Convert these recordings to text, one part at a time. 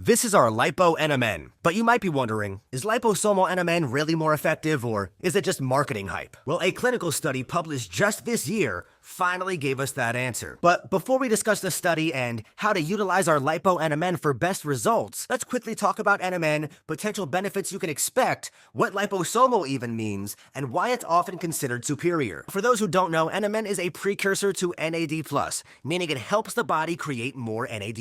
This is our Lipo NMN. But you might be wondering, is Liposomal NMN really more effective, or is it just marketing hype? Well, a clinical study published just this year finally gave us that answer. But before we discuss the study and how to utilize our Lipo NMN for best results, let's quickly talk about NMN, potential benefits you can expect, what liposomal even means, and why it's often considered superior. For those who don't know, NMN is a precursor to NAD+, meaning it helps the body create more NAD+.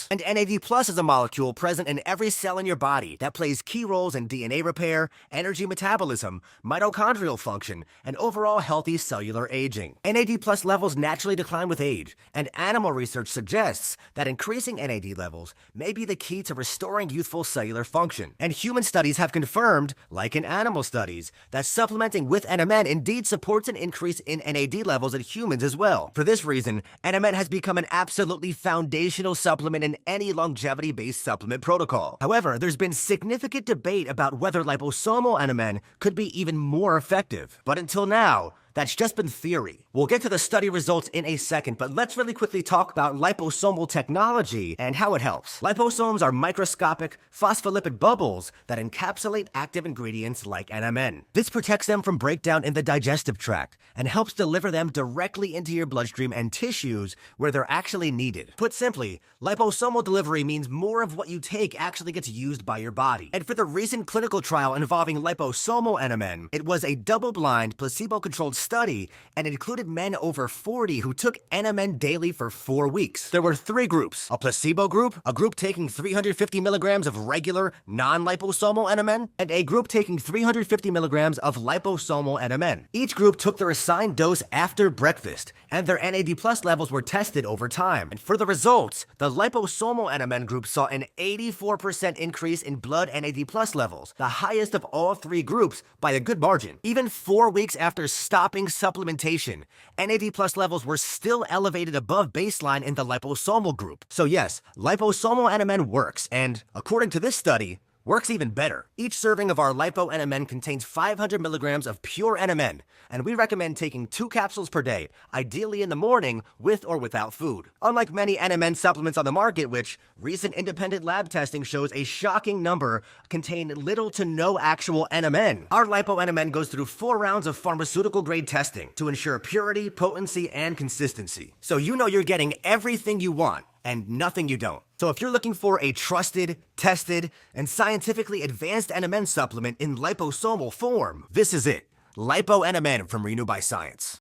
And NAD+ is a molecule present in every cell in your body that plays key roles in DNA repair, energy metabolism, mitochondrial function, and overall healthy cellular aging. NAD+ levels naturally decline with age, and animal research suggests that increasing NAD levels may be the key to restoring youthful cellular function. And human studies have confirmed, like in animal studies, that supplementing with NMN indeed supports an increase in NAD levels in humans as well. For this reason, NMN has become an absolutely foundational supplement in any longevity-based supplement protocol. However, there's been significant debate about whether liposomal NMN could be even more effective. But until now, that's just been theory. We'll get to the study results in a second, but let's really quickly talk about liposomal technology and how it helps. Liposomes are microscopic phospholipid bubbles that encapsulate active ingredients like NMN. This protects them from breakdown in the digestive tract and helps deliver them directly into your bloodstream and tissues where they're actually needed. Put simply, liposomal delivery means more of what you take actually gets used by your body. And for the recent clinical trial involving liposomal NMN, it was a double-blind, placebo-controlled study and included men over 40 who took NMN daily for 4 weeks. There were 3 groups: a placebo group, a group taking 350 milligrams of regular non-liposomal NMN, and a group taking 350 milligrams of liposomal NMN. Each group took their assigned dose after breakfast, and their NAD+ levels were tested over time. And for the results, the liposomal NMN group saw an 84% increase in blood NAD+ levels, the highest of all 3 groups by a good margin. Even 4 weeks after stopping supplementation, NAD+ levels were still elevated above baseline in the liposomal group. So yes, liposomal NMN works, and according to this study, works even better. Each serving of our Lipo NMN contains 500 milligrams of pure NMN, and we recommend taking 2 capsules per day, ideally in the morning with or without food. Unlike many NMN supplements on the market, which recent independent lab testing shows a shocking number contain little to no actual NMN, our Lipo NMN goes through 4 rounds of pharmaceutical-grade testing to ensure purity, potency, and consistency. So you know you're getting everything you want and nothing you don't. So if you're looking for a trusted, tested, and scientifically advanced NMN supplement in liposomal form, this is it. Lipo NMN from Renue by Science.